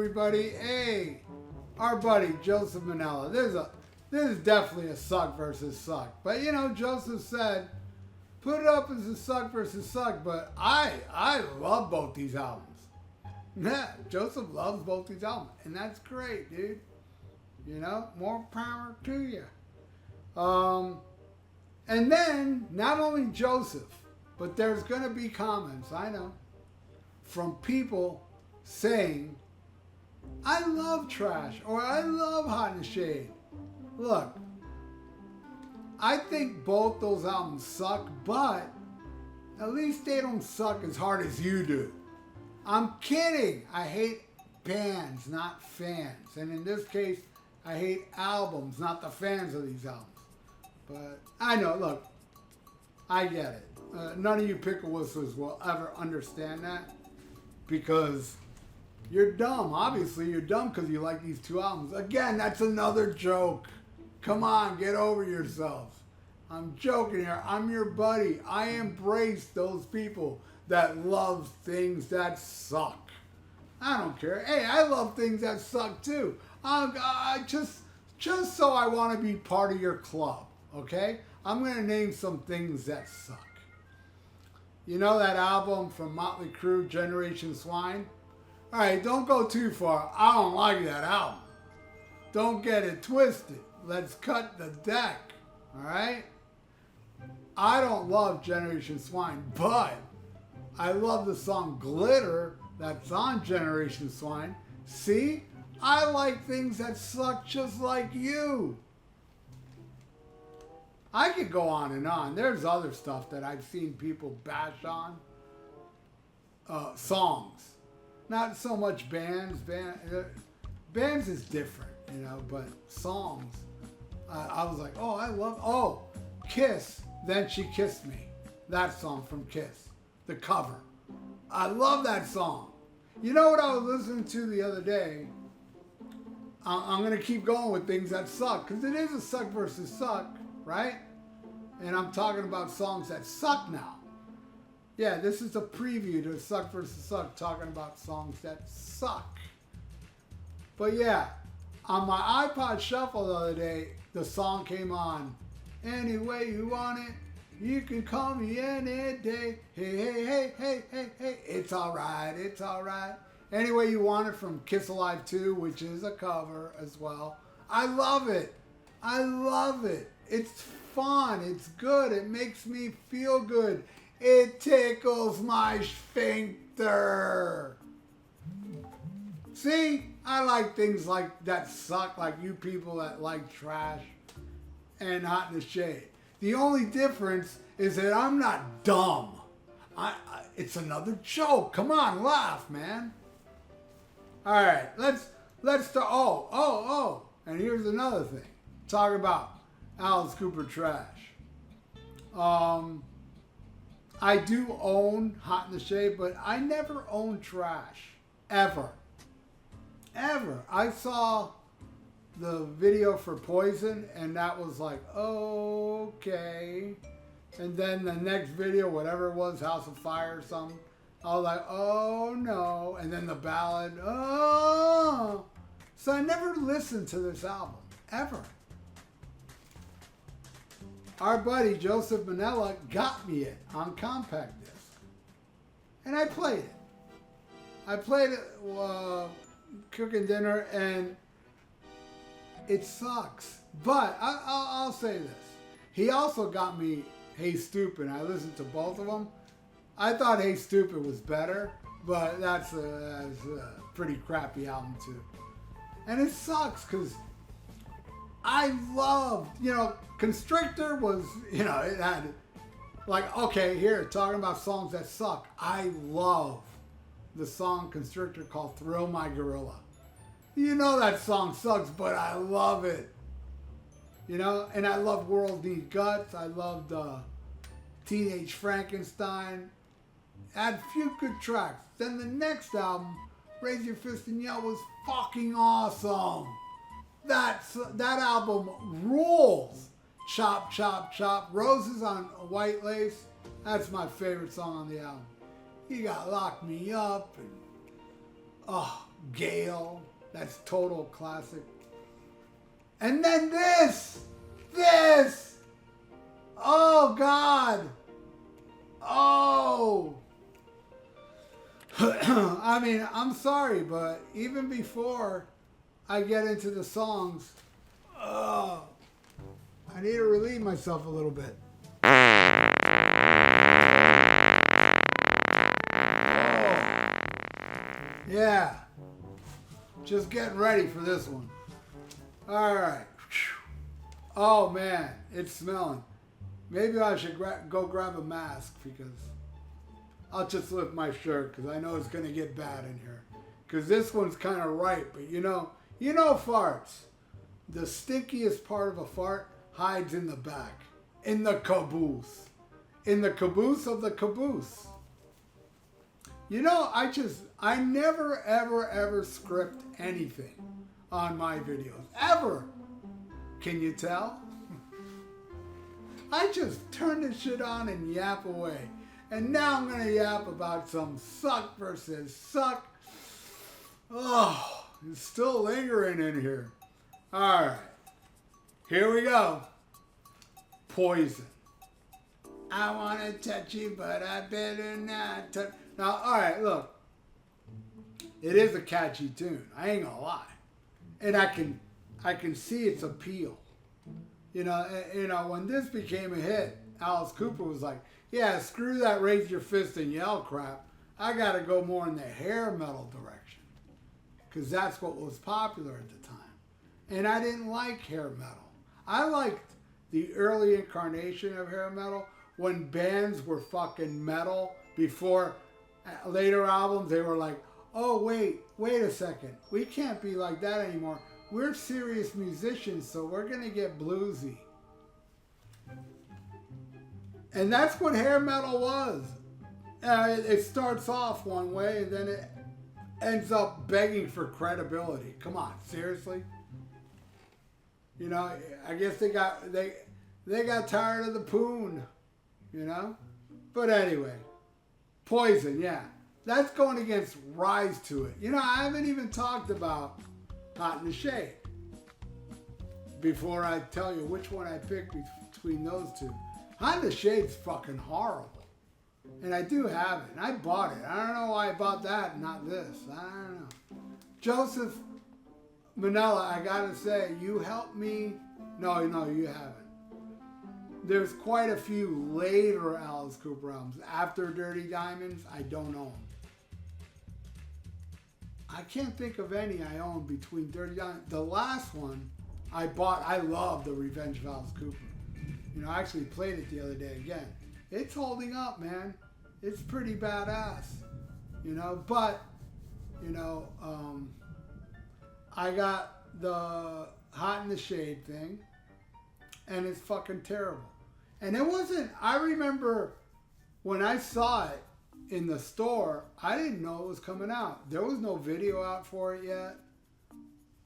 everybody. Hey, our buddy Joseph Manella. This is definitely a suck versus suck. But you know, Joseph said, put it up as a suck versus suck. But I love both these albums. Yeah, Joseph loves both these albums, and that's great, dude. You know, more power to you. And then not only Joseph, but there's gonna be comments, I know, from people saying, I love Trash, or I love Hot in the Shade. Look, I think both those albums suck, but at least they don't suck as hard as you do. I'm kidding. I hate bands, not fans. And in this case, I hate albums, not the fans of these albums. But I know, look, I get it. None of you pickle whistlers will ever understand that because you're dumb. Obviously, you're dumb because you like these two albums. Again, that's another joke. Come on, get over yourselves. I'm joking here. I'm your buddy. I embrace those people that love things that suck. I don't care. Hey, I love things that suck too. Just so I want to be part of your club, okay? I'm going to name some things that suck. You know that album from Motley Crue, Generation Swine? All right, don't go too far. I don't like that album. Don't get it twisted. Let's cut the deck, all right? I don't love Generation Swine, but I love the song Glitter that's on Generation Swine. See? I like things that suck just like you. I could go on and on. There's other stuff that I've seen people bash on. Songs. Not so much bands. Bands is different, you know, but songs. I was like, oh, I love, Kiss, Then She Kissed Me. That song from Kiss. The cover. I love that song. You know what I was listening to the other day? I'm going to keep going with things that suck, because it is a suck versus suck, right? And I'm talking about songs that suck now. Yeah, this is a preview to Suck versus Suck, talking about songs that suck. But yeah, on my iPod Shuffle the other day, the song came on. Any way you want it, you can call me any day. Hey, hey, hey, hey, hey, hey, it's alright, it's alright. Any Way You Want It from Kiss Alive 2, which is a cover as well. I love it. I love it. It's fun. It's good. It makes me feel good. It tickles my sphincter. See? I like things like that suck, like you people that like Trash and Hot in the Shade. The only difference is that I'm not dumb. It's another joke. Come on, laugh, man. All right, let's start. And here's another thing. Talk about Alice Cooper Trash. I do own Hot in the Shade, but I never owned Trash. Ever. I saw the video for Poison, and that was like, okay. And then the next video, whatever it was, House of Fire or something, I was like, oh no. And then the ballad, oh. So I never listened to this album, ever. Our buddy Joseph Manella got me it on compact disc. And I played it. I played it cooking dinner, and it sucks. But I'll say this. He also got me Hey Stupid. I listened to both of them. I thought Hey Stupid was better, but that's a pretty crappy album too. And it sucks because I loved, Constrictor was, it had, like, okay, here, talking about songs that suck. I love the song Constrictor called Thrill My Gorilla. You know that song sucks, but I love it. And I love World Need Guts. I loved Teenage Frankenstein. Had a few good tracks. Then the next album, Raise Your Fist and Yell, was fucking awesome. That album rules. Chop, Chop, Chop. Roses on White Lace. That's my favorite song on the album. You got Lock Me Up. And, Gale, that's total classic. And then this, oh God, oh. I mean, I'm sorry, but even before I get into the songs, I need to relieve myself a little bit. Oh, yeah. Just getting ready for this one. All right. Oh, man. It's smelling. Maybe I should go grab a mask because I'll just lift my shirt because I know it's going to get bad in here. Because this one's kind of ripe. But you know farts. The stinkiest part of a fart hides in the back. In the caboose. In the caboose of the caboose. You know, I never, ever script anything on my videos. Ever. Can you tell? I just turn this shit on and yap away. And now I'm going to yap about some suck versus suck. Oh, it's still lingering in here. All right. Here we go. Poison. I want to touch you, but I better not touch. Now, all right, look. It is a catchy tune. I ain't gonna lie, and I can see its appeal. You know, when this became a hit, Alice Cooper was like, "Yeah, screw that, raise your fist and yell crap. I got to go more in the hair metal direction, because that's what was popular at the time." And I didn't like hair metal. I liked the early incarnation of hair metal when bands were fucking metal. Before later albums, they were like, oh, wait a second. We can't be like that anymore. We're serious musicians, so we're going to get bluesy. And that's what hair metal was. It starts off one way, and then it ends up begging for credibility. Come on, seriously? You know, I guess they got tired of the poon, you know? But anyway, Poison, yeah. That's going against Rise to It. You know, I haven't even talked about Hot in the Shade before I tell you which one I picked between those two. Hot in the Shade's fucking horrible. And I do have it. And I bought it. I don't know why I bought that and not this. I don't know. Joseph Manella, I gotta say, you helped me. No, you haven't. There's quite a few later Alice Cooper albums. After Dirty Diamonds, I don't own. I can't think of any I own between Dirty Diamonds. The last one I bought, I love The Revenge of Alice Cooper. You know, I actually played it the other day again. It's holding up, man. It's pretty badass. You know, but, you know, I got the Hot in the Shade thing, and it's fucking terrible. And it wasn't, I remember when I saw it in the store, I didn't know it was coming out. There was no video out for it yet.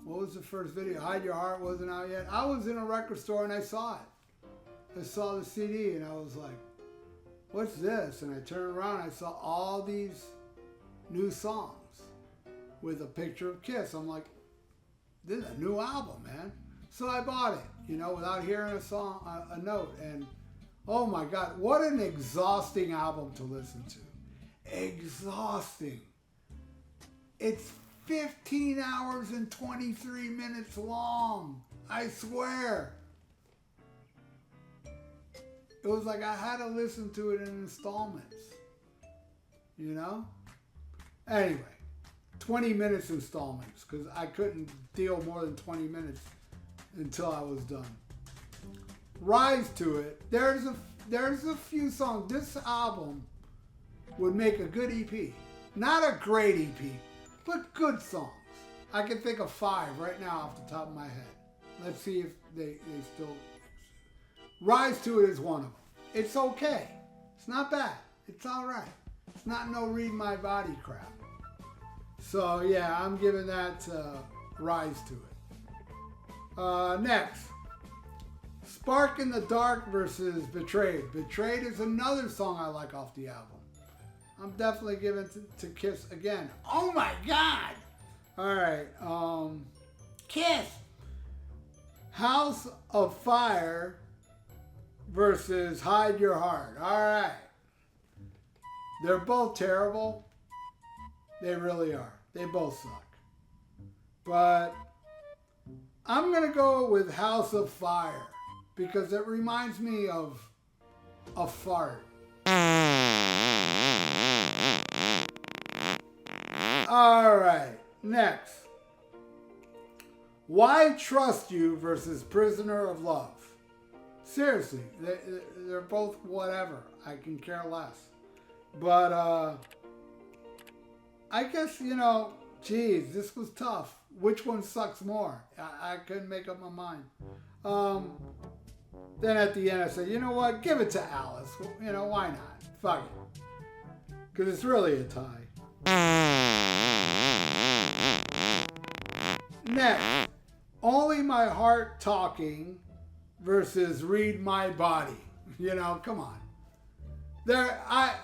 What was the first video? Hide Your Heart wasn't out yet. I was in a record store and I saw it. I saw the CD and I was like, what's this? And I turned around and I saw all these new songs with a picture of Kiss. I'm like, this is a new album, man. So I bought it, you know, without hearing a song, a note. And oh my God, what an exhausting album to listen to. Exhausting. It's 15 hours and 23 minutes long. I swear. It was like I had to listen to it in installments. You know? Anyway, 20 minutes installments, because I couldn't deal more than 20 minutes until I was done. Rise to It. There's a few songs. This album would make a good EP. Not a great EP, but good songs. I can think of 5 right now off the top of my head. Let's see if they still... Rise to It is one of them. It's okay. It's not bad. It's all right. It's not no Read My Body crap. So yeah, I'm giving that Rise to It. Next, Spark in the Dark versus Betrayed. Betrayed is another song I like off the album. I'm definitely giving to Kiss again. Oh my God! All right. Kiss. House of Fire versus Hide Your Heart. All right. They're both terrible. They really are. They both suck. But I'm going to go with House of Fire because it reminds me of a fart. All right. Next. Why Trust You versus Prisoner of Love. Seriously, they're both whatever. I can care less. But I guess, geez, this was tough. Which one sucks more? I couldn't make up my mind. Then at the end I said, you know what? Give it to Alice. Why not? Fuck it. Because it's really a tie. Next. Only My Heart Talking versus Read My Body. Come on. I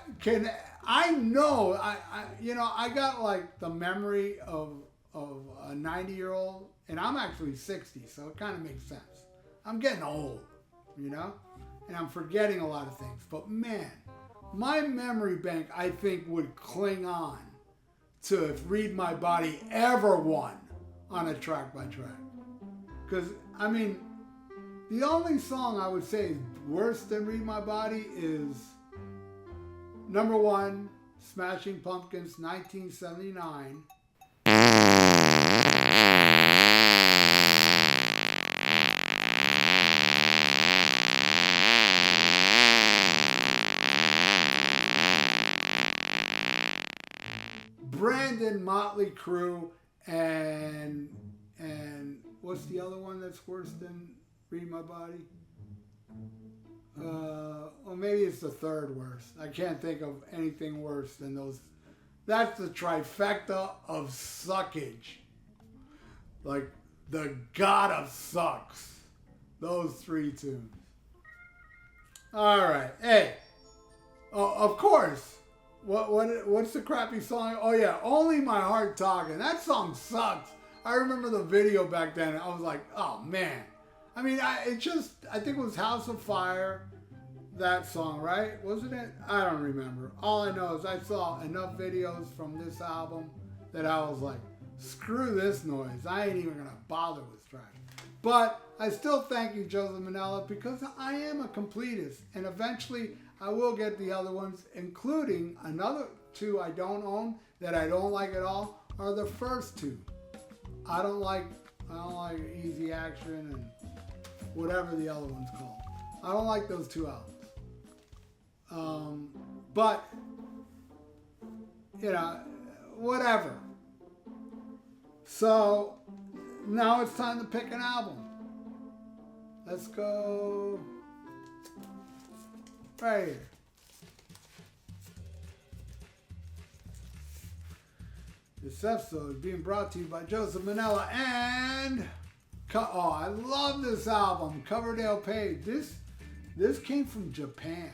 got like the memory of a 90-year-old, and I'm actually 60, so it kind of makes sense. I'm getting old, and I'm forgetting a lot of things. But man, my memory bank, I think, would cling on to if Read My Body ever won on a track by track. Because, the only song I would say is worse than Read My Body is number 1, Smashing Pumpkins, 1979. Brandon, Motley Crue, and what's the other one that's worse than Read My Body? Well, maybe it's the third worst. I can't think of anything worse than those. That's the trifecta of suckage. Like the god of sucks. Those 3 tunes. All right. Hey. Oh, of course. What's the crappy song? Oh yeah, Only My Heart Talking. That song sucks. I remember the video back then. I was like, oh man. I think it was House of Fire, that song, right? Wasn't it? I don't remember. All I know is I saw enough videos from this album that I was like, screw this noise. I ain't even going to bother with trash. But I still thank you, Joseph Manella, because I am a completist. And eventually I will get the other ones, including another 2 I don't own that I don't like at all, are the first 2. I don't like Easy Action and whatever the other one's called. I don't like those 2 albums. But, whatever. So, now it's time to pick an album. Let's go right here. This episode is being brought to you by Joseph Manella and... Oh, I love this album, Coverdale Page. This came from Japan,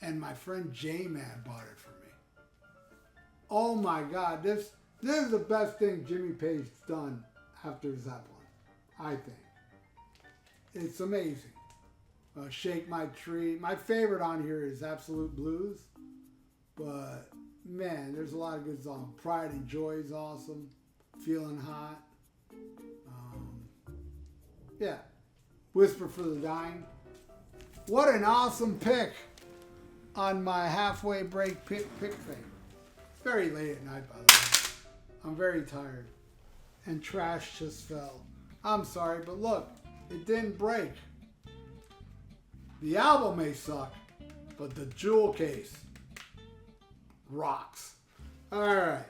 and my friend J-Man bought it for me. Oh my God, this is the best thing Jimmy Page's done after Zeppelin, I think. It's amazing. Shake My Tree. My favorite on here is Absolute Blues, but man, there's a lot of good songs. Pride and Joy is awesome. Feeling Hot. Yeah. Whisper for the Dying. What an awesome pick on my halfway break pick thing. It's very late at night, by the way. I'm very tired. And Trash just fell. I'm sorry, but look, it didn't break. The album may suck, but the jewel case rocks. All right.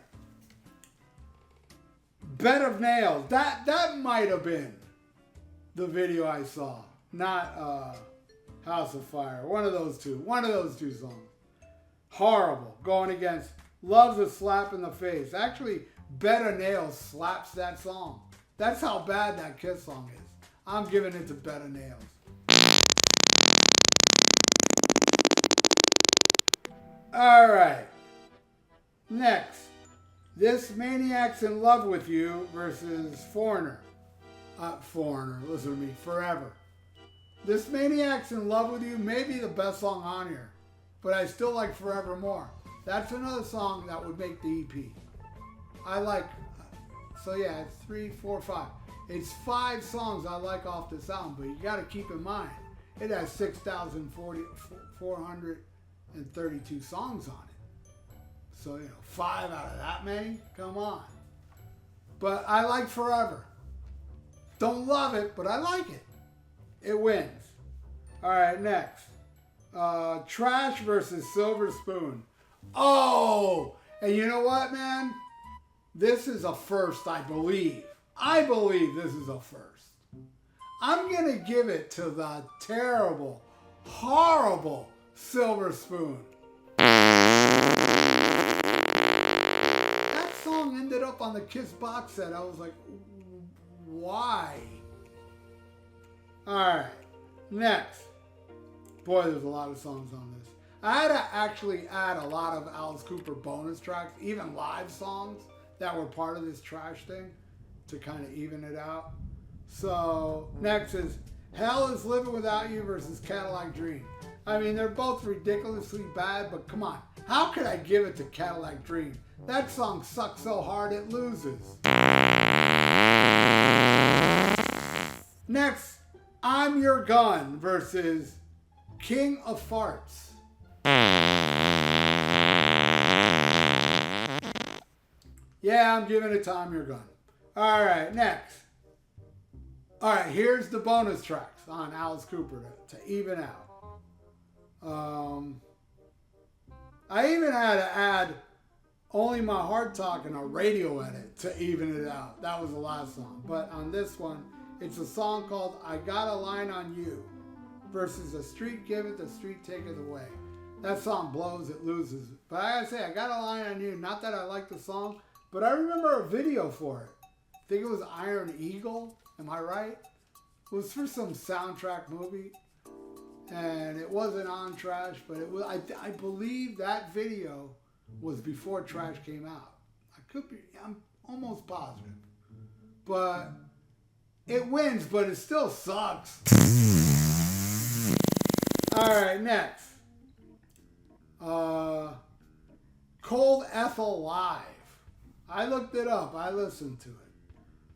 Bed of Nails. That might have been the video I saw, not House of Fire. One of those two songs. Horrible. Going against Love's a Slap in the Face. Actually, Bed of Nails slaps that song. That's how bad that Kiss song is. I'm giving it to Bed of Nails. All right. Next. This Maniac's in Love with You versus Foreigner. Foreigner, listen to me, Forever. This Maniac's in Love with You may be the best song on here, but I still like Forever more. That's another song that would make the EP. I like, so yeah, it's 3, 4, 5. It's 5 songs I like off this album, but you got to keep in mind, it has 6,432 songs on it. So, 5 out of that many? Come on. But I like Forever. Don't love it, but I like it. It wins. All right, next. Trash versus Silver Spoon. Oh! And you know what, man? This is a first, I believe. I believe this is a first. I'm going to give it to the terrible, horrible Silver Spoon. That song ended up on the Kiss box set. I was like, why? All right, next. Boy, there's a lot of songs on this. I had to actually add a lot of Alice Cooper bonus tracks, even live songs that were part of this trash thing to kind of even it out. So next is Hell Is Living Without You versus Cadillac Dream. I mean, they're both ridiculously bad, but come on. How could I give it to Cadillac Dream? That song sucks so hard it loses. Next, I'm Your Gun versus King of Farts. Yeah, I'm giving it to I'm Your Gun. All right, next. All right, here's the bonus tracks on Alice Cooper to even out. I even had to add Only My Heart Talk and a radio edit to even it out. That was the last song. But on this one, it's a song called I Got a Line on You versus The Street Give It, The Street Take It Away. That song blows, it loses. But I gotta say, I Got a Line on You. Not that I like the song, but I remember a video for it. I think it was Iron Eagle. Am I right? It was for some soundtrack movie. And it wasn't on Trash, but it was. I believe that video was before Trash came out. I could be, I'm almost positive. But it wins, but it still sucks. Alright, next. Cold Ethel Live. I looked it up. I listened to it.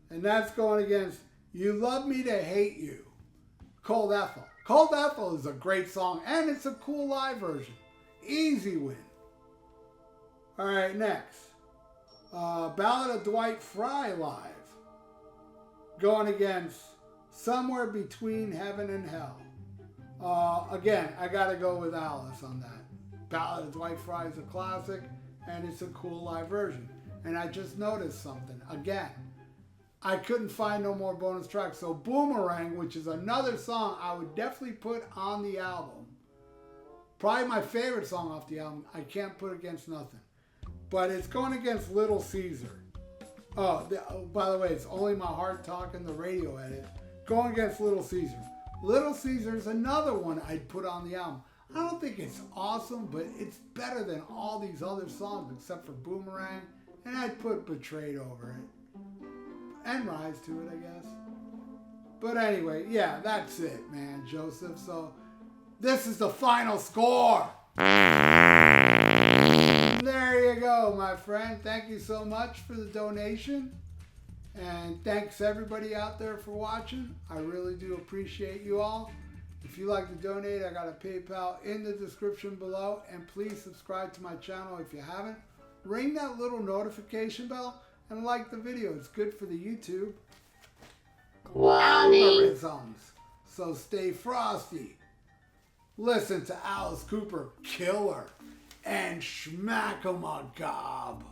And that's going against You Love Me to Hate You. Cold Ethel. Cold Ethel is a great song, and it's a cool live version. Easy win. All right, next. Ballad of Dwight Fry live. Going against Somewhere Between Heaven and Hell. Again, I got to go with Alice on that. Ballad of Dwight Fry is a classic, and it's a cool live version. And I just noticed something. Again, I couldn't find no more bonus tracks. So Boomerang, which is another song I would definitely put on the album. Probably my favorite song off the album. I can't put against nothing. But it's going against Little Caesar. Oh, by the way, it's Only My Heart Talking, the radio edit. Going against Little Caesar. Little Caesar is another one I'd put on the album. I don't think it's awesome, but it's better than all these other songs except for Boomerang. And I'd put Betrayed over it. And Rise to it, I guess. But anyway, yeah, that's it, man, Joseph. So this is the final score. There you go, my friend. Thank you so much for the donation. And thanks everybody out there for watching. I really do appreciate you all. If you like to donate, I got a PayPal in the description below. And please subscribe to my channel if you haven't. Ring that little notification bell. And like the video. It's good for the YouTube algorithms. So stay frosty. Listen to Alice Cooper, Killer, and Schmack-a-ma-gob.